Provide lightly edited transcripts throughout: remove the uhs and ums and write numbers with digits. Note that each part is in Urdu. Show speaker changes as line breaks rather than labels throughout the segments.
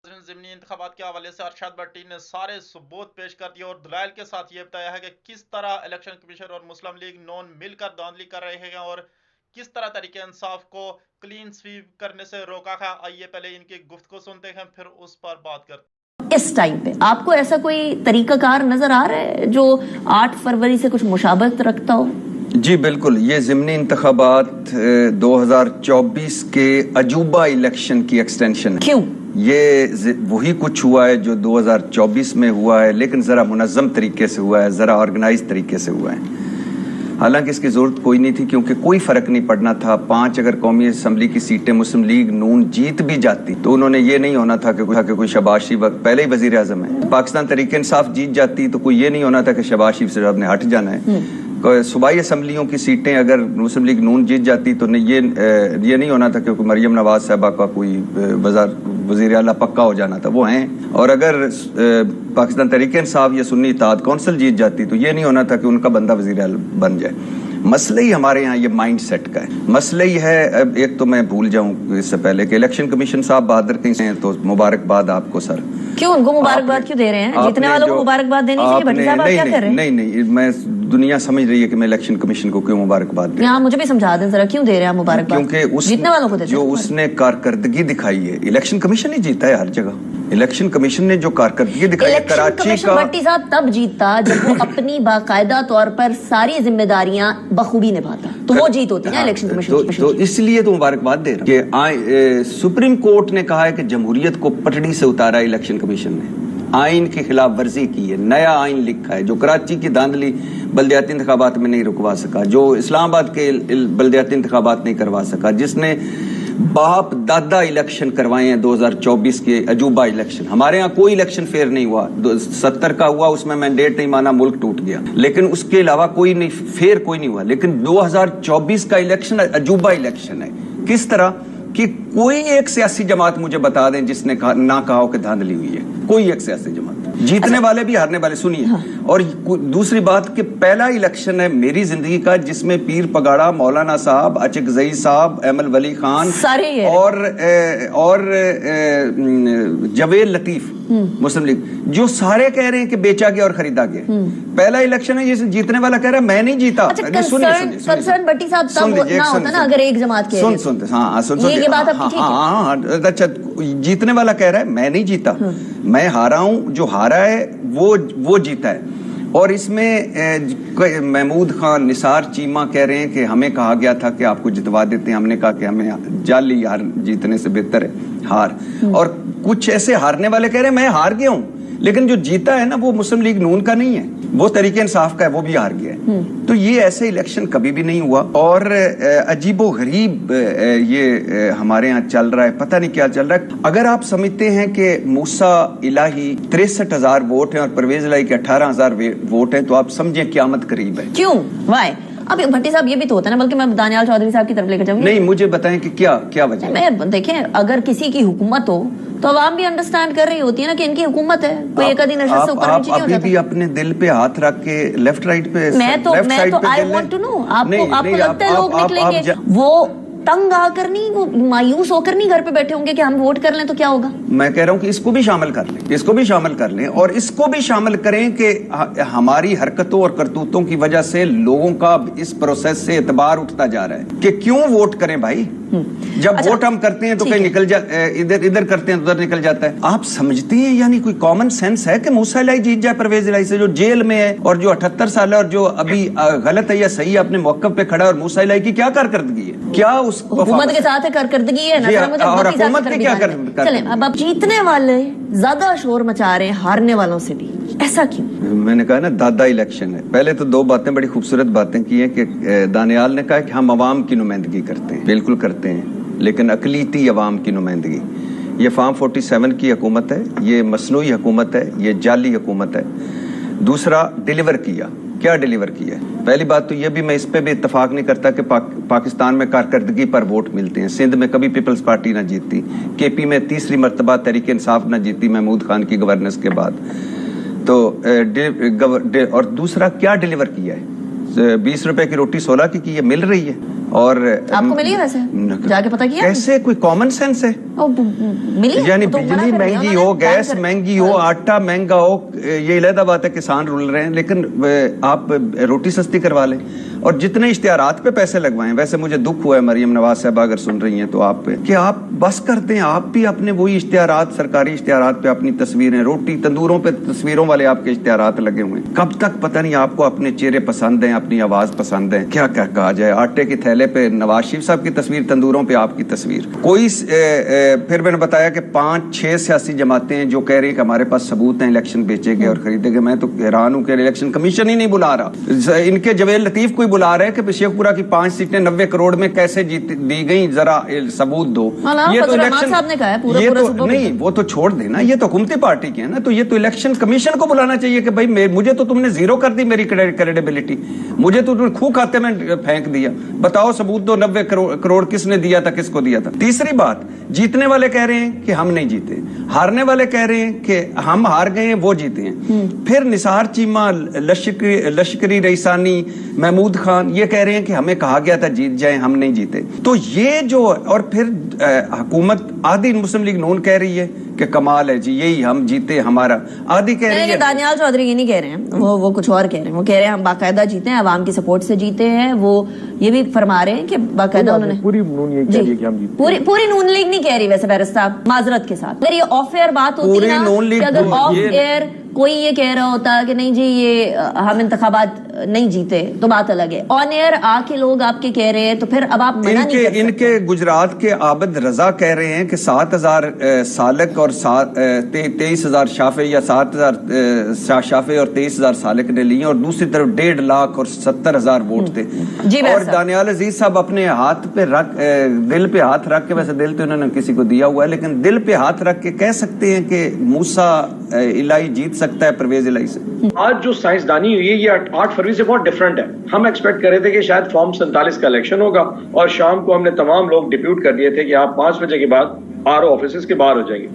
ضمنی انتخابات کے حوالے سے ارشاد بٹی نے سارے ثبوت پیش کر دیا اور دلائل کے ساتھ یہ بتایا ہے کہ کس طرح الیکشن کمیشن اور مسلم لیگ نون مل کر دھاندلی کر رہے ہیں اور کس طرح طریق انصاف کو کلین سویپ کرنے سے روکا ہے۔ آئیے پہلے ان کی گفتگو سنتے ہیں پھر اس پر بات کرتے ہیں۔
اس ٹائم پہ آپ کو ایسا کوئی طریقہ کار نظر آ رہا ہے جو 8 فروری سے کچھ مشابہت رکھتا ہو؟
جی بالکل، یہ ضمنی انتخابات 2024 کے عجوبہ الیکشن کی ایکسٹینشن ہے۔
کیوں؟
یہ وہی کچھ ہوا ہے جو 2024 میں ہوا ہے، لیکن ذرا منظم طریقے سے ہوا ہے، ذرا آرگنائز طریقے سے ہوا ہے۔ حالانکہ اس کی ضرورت کوئی نہیں تھی، کیونکہ کوئی فرق نہیں پڑنا تھا۔ 5 اگر قومی اسمبلی کی سیٹیں مسلم لیگ نون جیت بھی جاتی تو انہوں نے یہ نہیں ہونا تھا کہ کوئی شہباز شریف پہلے ہی وزیر اعظم ہے۔ پاکستان تحریک انصاف جیت جاتی تو کوئی یہ نہیں ہونا تھا کہ شہباز شریف سے نے ہٹ جانا ہے۔ صوبائی اسمبلیوں کی سیٹیں اگر مسلم لیگ نون جیت جاتی تو یہ نہیں ہونا تھا کہ مریم نواز صاحبہ کا کوئی وزیر اعلیٰ پکا ہو جانا تھا، وہ ہیں۔ اور اگر پاکستان تحریک انصاف یا سنی اتحاد کونسل جیت جاتی تو یہ نہیں ہونا تھا کہ ان کا بندہ وزیر اعلیٰ بن جائے۔ مسئلہ ہی ہمارے یہاں یہ مائنڈ سیٹ کا ہے۔ مسئلہ ہی ہے، ایک تو میں بھول جاؤں اس سے پہلے کہ الیکشن کمیشن صاحب بہادر کہیں سے ہیں، تو مبارکباد آپ کو سر۔
کیوں ان کو مبارکباد کیوں دے رہے ہیں؟ جتنے والوں کو مبارکباد دینی چاہیے۔ بھٹی صاحب آپ کیا کر رہے ہیں؟
نہیں، میں دنیا سمجھ رہی ہے کہ میں الیکشن کمیشن کو کیوں مبارکباد دے رہا ہوں۔
مجھے بھی سمجھا دیں ذرا، کیوں دے رہے ہیں مبارکباد؟
کیونکہ
جتنے والوں کو دیتے ہیں،
جو اس نے کارکردگی دکھائی ہے، الیکشن کمیشن ہی جیتا ہے ہر جگہ۔ الیکشن کمیشن نے جو کارکردگی دکھائی ہے کراچی کا،
بھٹی صاحب تب جیتا جب وہ اپنی باقاعدہ طور پر ساری ذمہ داریاں بخوبی نبھاتا، تو وہ جیت ہوتی ہے الیکشن کمیشن۔
تو اس لیے تو مبارکباد دے رہا ہوں کہ سپریم کورٹ نے کہا ہے کہ جمہوریت کو پٹڑی سے اتارا ہے الیکشن کمیشن نے، آئین کی خلاف ورزی کی ہے، نیا آئین لکھا ہے جو کراچی کی دھاندلی بلدیاتی انتخابات میں نہیں رکوا سکا، جو اسلام آباد کے بلدیاتی انتخابات نہیں کروا سکا، جس نے باپ دادا الیکشن کروائے ہیں 2024 کے عجوبہ الیکشن۔ ہمارے ہاں کوئی الیکشن فیئر نہیں ہوا، 70 کا ہوا، اس میں مینڈیٹ نہیں مانا، ملک ٹوٹ گیا، لیکن اس کے علاوہ کوئی نہیں فیئر کوئی نہیں ہوا۔ لیکن 2024 کا الیکشن عجوبہ الیکشن ہے۔ کس طرح کہ کوئی ایک سیاسی جماعت مجھے بتا دیں جس نے نہ کہا ہو کہ دھاندلی ہوئی ہے، کوئی ایک سیاسی جماعت، جیتنے والے بھی ہارنے والے۔ سنیے، اور دوسری بات کہ پہلا الیکشن ہے میری زندگی کا جس میں پیر پگاڑا، مولانا صاحب، اچکزئی صاحب، ایمل ولی خان اور جویل لطیف مسلم لیگ، جو سارے کہہ رہے ہیں کہ بیچا گیا اور خریدا گیا۔ پہلا الیکشن ہے جس جیتنے والا کہہ رہا ہے میں نہیں جیتا۔
کنسرن بھٹی صاحب تب نہ ہوتا نا اگر ایک جماعت کے
اچھا، جیتنے والا کہہ رہا ہے میں نہیں جیتا، میں ہارا ہوں، جو ہارا ہے وہ جیتا ہے۔ اور اس میں محمود خان، نثار چیمہ کہہ رہے ہیں کہ ہمیں کہا گیا تھا کہ آپ کو جتوا دیتے ہیں، ہم نے کہا کہ ہمیں جعلی ہار جیتنے سے بہتر ہے ہار۔ اور کچھ ایسے ہارنے والے کہہ رہے ہیں میں ہار گیا ہوں، لیکن جو جیتا ہے نا وہ مسلم لیگ نون کا نہیں ہے، وہ تحریک انصاف کا ہے، وہ بھی ہار گیا ہے۔ تو یہ ایسے الیکشن کبھی بھی نہیں ہوا، اور عجیب و غریب یہ ہمارے ہاں چل رہا ہے، پتہ نہیں کیا چل رہا ہے۔ اگر آپ سمجھتے ہیں کہ موسیٰ الہی 63,000 ووٹ ہیں اور پرویز الہی کے 18,000 ووٹ ہیں تو آپ سمجھیں قیامت قریب ہے۔
کیوں؟ وائی؟ اب بھٹی صاحب یہ بھی تو ہوتا ہے نا، بلکہ میں دانیال چودھری صاحب کی طرف لے کر جاؤں گی۔
نہیں، مجھے بتائیں کہ کیا وجہ ہے؟
دیکھیں، اگر کسی کی حکومت ہو تو عوام بھی انڈرسٹینڈ کر رہی ہوتی ہے نا کہ ان کی حکومت ہے، کوئی ایک آدھی نشست سے اوپر نیچے نہیں ہو جاتا۔
آپ ابھی بھی اپنے دل پہ ہاتھ رکھ کے لیفٹ رائٹ پہ،
میں تو I want to know، آپ کو لگتا ہے لوگ نکلیں گے وہ تنگ آ کر نہیں، وہ مایوس ہو کر نہیں گھر پہ بیٹھے ہوں گے کہ ہم ووٹ کر لیں تو کیا ہوگا؟
میں کہہ رہا ہوں کہ اس کو بھی شامل کر لیں، اس کو بھی شامل کر لیں، اور اس کو بھی شامل کریں کہ ہماری حرکتوں اور کرتوتوں کی وجہ سے لوگوں کا اس پروسیس سے اعتبار اٹھتا جا رہا ہے کہ کیوں ووٹ کریں بھائی۔ جب ووٹ ہم کرتے ہیں تو کہیں نکل ادھر کرتے ہیں تو ادھر نکل جاتا ہے۔ آپ سمجھتے ہیں یعنی کوئی کامن سینس ہے کہ موسیٰ الہی جیت جائے پرویز الہی سے، جو جیل میں ہے اور جو 78 سال ہے اور جو ابھی غلط ہے یا صحیح ہے اپنے موقف پہ کھڑا ہے، اور موسیٰ الہی کی کیا کارکردگی ہے، کیا اس
حکومت کے ساتھ کارکردگی ہے نا،
اور حکومت کے کیا کر۔
چلیں اب جیتنے والے زیادہ شور مچا رہے ہیں ہارنے والوں سے بھی، ایسا کیوں؟
میں نے کہا نا دادا الیکشن ہے۔ پہلے تو 2 باتیں بڑی خوبصورت باتیں کی ہیں کہ دانیال نے کہا کہ ہم عوام کی نمائندگی کرتے ہیں، بالکل کرتے ہیں، لیکن اقلیتی عوام کی نمائندگی۔ یہ فارم 47 کی حکومت ہے، یہ مصنوعی حکومت ہے، یہ جعلی حکومت ہے۔ دوسرا، ڈیلیور کیا، کیا ڈیلیور کیا ہے؟ پہلی بات تو یہ بھی میں اس پہ بھی اتفاق نہیں کرتا کہ پاکستان میں کارکردگی پر ووٹ ملتے ہیں۔ سندھ میں کبھی پیپلز پارٹی نہ جیتی، کے پی میں تیسری مرتبہ تحریک انصاف نہ جیتی محمود خان کی گورننس کے بعد۔ تو اور دوسرا کیا ڈیلیور کیا ہے؟ 20 روپے کی روٹی 16 کی ہے، مل رہی ہے۔ اور
آپ کو ملی ہے ویسے جا کے پتا کیا
کیسے کوئی کامن سینس ہے
ملی؟
یعنی بجلی مہنگی ہو، گیس مہنگی ہو، آٹا مہنگا ہو، یہ علیحدہ بات ہے کسان رول رہے ہیں، لیکن آپ روٹی سستی کروا لیں اور جتنے اشتہارات پہ پیسے لگوائیں. ویسے مجھے دکھ ہوا ہے مریم نواز صاحبہ اگر سن رہی ہیں تو آپ پہ کہ آپ بس کرتے ہیں، آپ بھی اپنے وہی اشتہارات، سرکاری اشتہارات پہ اپنی تصویریں، روٹی تندوروں پہ تصویروں والے آپ کے اشتہارات لگے ہوئے ہیں. کب تک پتہ نہیں آپ کو اپنے چہرے پسند ہیں، اپنی آواز پسند ہے، کیا کہا جائے. آٹے کے تھیلے پہ نواز شریف صاحب کی تصویر، تندوروں پہ آپ کی تصویر. کوئی پھر میں نے بتایا کہ 5-6 سیاسی جماعتیں ہیں جو کہہ رہی ہیں کہ ہمارے پاس ثبوت ہیں الیکشن بیچے گئے اور خریدے گئے. میں تو حیران ہوں کہ الیکشن کمیشن ہی نہیں بلا رہا. ان کے جویل لطیف کوئی بلا رہے کہ شیخ پورہ کی 5 سیٹیں 90 کروڑ میں کیسے دی گئیں، ذرا ثبوت دو. یہ تو الیکشن یہ تو نہیں، وہ تو چھوڑ دینا، یہ تو حکومتی پارٹی کے ہیں نا، تو یہ تو الیکشن کمیشن کو بلانا چاہیے کہ بھائی مجھے تو تم نے زیرو کر دی میری کریڈیبلٹی، مجھے تو تم نے کھو کھاتے میں پھینک دیا. بتاؤ ثبوت دو، 90 کروڑ کس نے دیا تھا، کس کو دیا تھا. تیسری بات، جیتنے والے کہہ رہے ہیں کہ ہم نہیں جیتے، ہارنے والے کہہ رہے ہیں کہ ہم ہار گئے ہیں، وہ جیتے ہیں. پھر نثار چیمہ، لشکری رئیسانی، محمود خان یہ کہہ رہے ہیں کہ ہمیں کہا گیا تھا جیت جائیں، ہم نہیں جیتے. تو یہ جو، اور پھر حکومت آدھی مسلم لیگ نون کہہ رہی ہے کہ کمال ہے جی یہی ہم جیتے ہمارا، آدھی کہہ رہی ہے.
دانیال چودھری یہ نہیں کہہ رہے ہیں، وہ کچھ اور کہہ رہے ہیں. وہ کہہ رہے ہیں ہم باقاعدہ جیتے ہیں، عوام کی سپورٹ سے جیتے ہیں. وہ یہ بھی فرما رہے ہیں کہ باقاعدہ انہوں نے
پوری نون لیگ کہہ رہی ہے کہ ہم جیتے،
پوری نون لیگ نہیں کہہ رہی. ویسے بیرسٹ صاحب معذرت کے ساتھ اگر یہ آف ایئر بات ہوتی نا کہ اگر آف ایئر کوئی یہ کہہ رہا ہوتا کہ نہیں جی یہ ہم انتخابات نہیں جیتے تو بات الگ ہے. آن ایئر آ کے لوگ آپ کے کہہ رہے ہیں تو پھر اب آپ منع نہیں کر سکتے.
ان کے گجرات کے عابد رضا کہہ رہے ہیں کہ 7,000 سالک اور 23,000 شافع یا 7,000 شافع اور 23,000 سالک نے لی، اور دوسری طرف 1.5 لاکھ اور 70,000 ووٹ تھے. اور دانیال عزیز صاحب اپنے ہاتھ پہ رکھ، دل پہ ہاتھ رکھ کے، ویسے دل تو انہوں نے کسی کو دیا ہوا ہے لیکن دل پہ ہاتھ رکھ کے کہہ سکتے ہیں کہ موسیٰ الہی جیت سکتا ہے پرویز الہی سے.
آج جو سائنسدانی ہوئی ہے یہ 8 فروری سے بہت ڈیفرنٹ ہے. ہم ایکسپیکٹ کر رہے تھے کہ شاید فارم 47 کا الیکشن ہوگا اور شام کو ہم نے تمام لوگ ڈپیوٹ کر دیے تھے کہ آپ 5 بجے کے بعد RO آفیسز کے باہر ہو جائیں گے.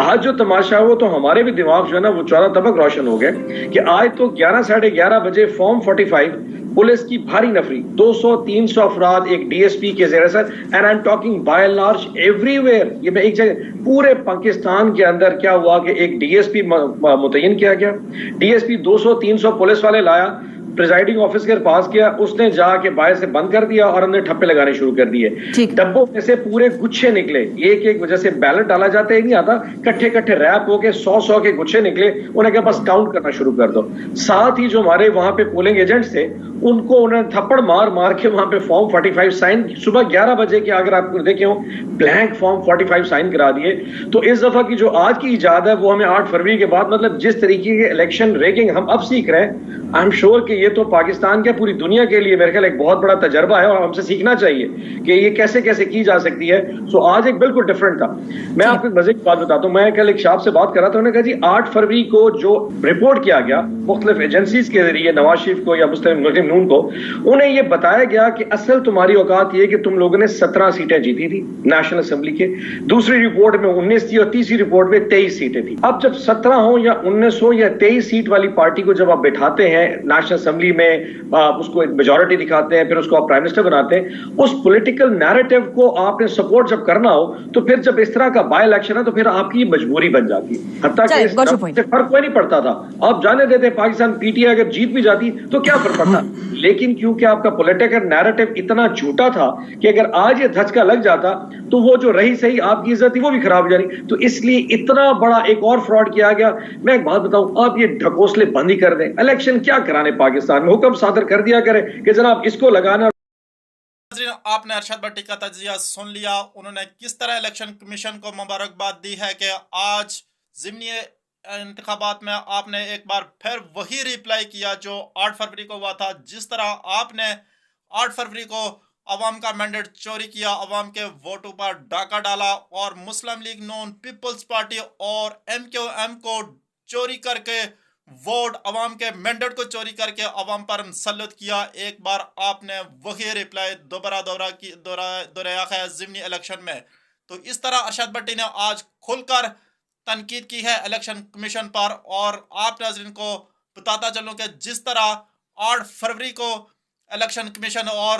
آج جو تماشا ہوا تو ہمارے بھی دماغ جو ہے نا وہ 14 طبق روشن ہو گئے کہ آج تو 11:30 بجے فارم 45 پولیس کی بھاری نفری 200-300 افراد ایک DSP کے زیر اثر، and I am talking by and large every where. یہ میں ایک جگہ پورے پاکستان کے اندر کیا ہوا کہ ایک DSP متعین کیا گیا. DSP 200-300 پولیس والے لایا، پریزائڈنگ آفیسر کے پاس گیا، اس نے جا کے باہر سے بند کر دیا اور ہم نے ٹھپے لگانے شروع کر دیے. ڈبوں میں سے پورے گچھے نکلے، ایک وجہ سے بیلٹ ڈالا جاتا ہے نہیں آتا، کٹھے ریپ ہو کے 100 کے گچھے نکلے. انہیں کہا بس کاؤنٹ کرنا شروع کر دو. ساتھ ہی جو ہمارے وہاں پہ پولنگ ایجنٹس تھے ان کو انہوں نے تھپڑ مار کے وہاں پہ فارم 45 سائن صبح 11 بجے کے، اگر آپ دیکھیں ہو بلینک فارم 45 سائن کرا دیے. تو اس دفعہ کی جو آج کی ایجاد ہے وہ ہمیں 8 فروری کے بعد، مطلب جس طریقے کے الیکشن ریگنگ ہم اب سیکھ رہے ہیں، آئی ایم شیور کہ یہ تو پاکستان کے پوری دنیا کے لیے میرے خیال ایک بہت بڑا تجربہ ہے اور ہم سے سیکھنا چاہیے کہ یہ کیسے کی جا سکتی ہے. سو آج ایک بالکل ڈفرنٹ تھا. میں آپ کو ایک مزے کی بات بتاتا ہوں. میں کل ایک شاپ سے بات کر رہا تھا، انہوں نے کہا جی 8 فروری کو جو رپورٹ کیا گیا مختلف ایجنسیز کے ذریعے نواز شریف کو یا مسلم نون کو، انہیں یہ بتایا گیا کہ اصل تمہاری اوقات یہ کہ تم لوگوں نے 17 سیٹیں جیتی تھی نیشنل اسمبلی کے، دوسری رپورٹ میں 19 تھی اور تیسری رپورٹ میں 23 سیٹیں تھی. اب جب 17 ہوں یا 19 ہو یا 23 سیٹ والی پارٹی کو جب آپ بٹھاتے ہیں نیشنل اسمبلی میں، اس کو ایک میجورٹی دکھاتے ہیں، پھر اس کو آپ پرائم منسٹر بناتے ہیں، اس پولیٹیکل نیریٹو کو آپ نے سپورٹ جب کرنا ہو تو پھر جب اس طرح کا بائی الیکشن ہے تو پھر آپ کی مجبوری بن جاتی ہے. حتیٰ کہ اس فرق کوئی نہیں پڑتا تھا، آپ جانے دیتے پاکستان PTI اگر جیت بھی جاتی تو کیا فرق پڑتا. لیکن کیونکہ آپ کا پولیٹیکل نیریٹو اتنا جھوٹا تھا کہ اگر آج یہ دھچکا لگ جاتا تو وہ جو رہی صحیح آپ کی عزت تھی وہ بھی خراب ہو جانی. تو اس لیے اتنا بڑا ایک اور فراڈ کیا گیا. میں ایک بات بتاؤں، آپ یہ ڈھکوسلے بند ہی کر دیں، الیکشن کیا کرانے پاکستان میں، حکم صادر کر دیا کرے کہ جناب اس کو لگانا.
آپ نے ارشد بٹی کا تجزیہ سن لیا. انہوں نے کس طرح الیکشن کمیشن کو مبارکباد دی ہے کہ آج ضمنی انتخابات میں آپ نے ایک بار پھر وہی ریپلائی کیا جو 8 فروری کو ہوا تھا. جس طرح آپ نے 8 فروری کو عوام کا مینڈیٹ چوری کیا، عوام کے ووٹوں پر ڈاکہ ڈالا اور مسلم لیگ نون، پیپلز پارٹی اور MQM کو چوری کر کے ووٹ، عوام کے مینڈیٹ کو چوری کر کے عوام پر مسلط کیا، ایک بار آپ نے وہی ریپلائی دہرایا ہے ضمنی الیکشن میں. تو اس طرح ارشد بٹی نے آج کھل کر تنقید کی ہے الیکشن کمیشن پر. اور آپ ناظرین کو بتاتا چلوں کہ جس طرح 8 فروری کو الیکشن کمیشن اور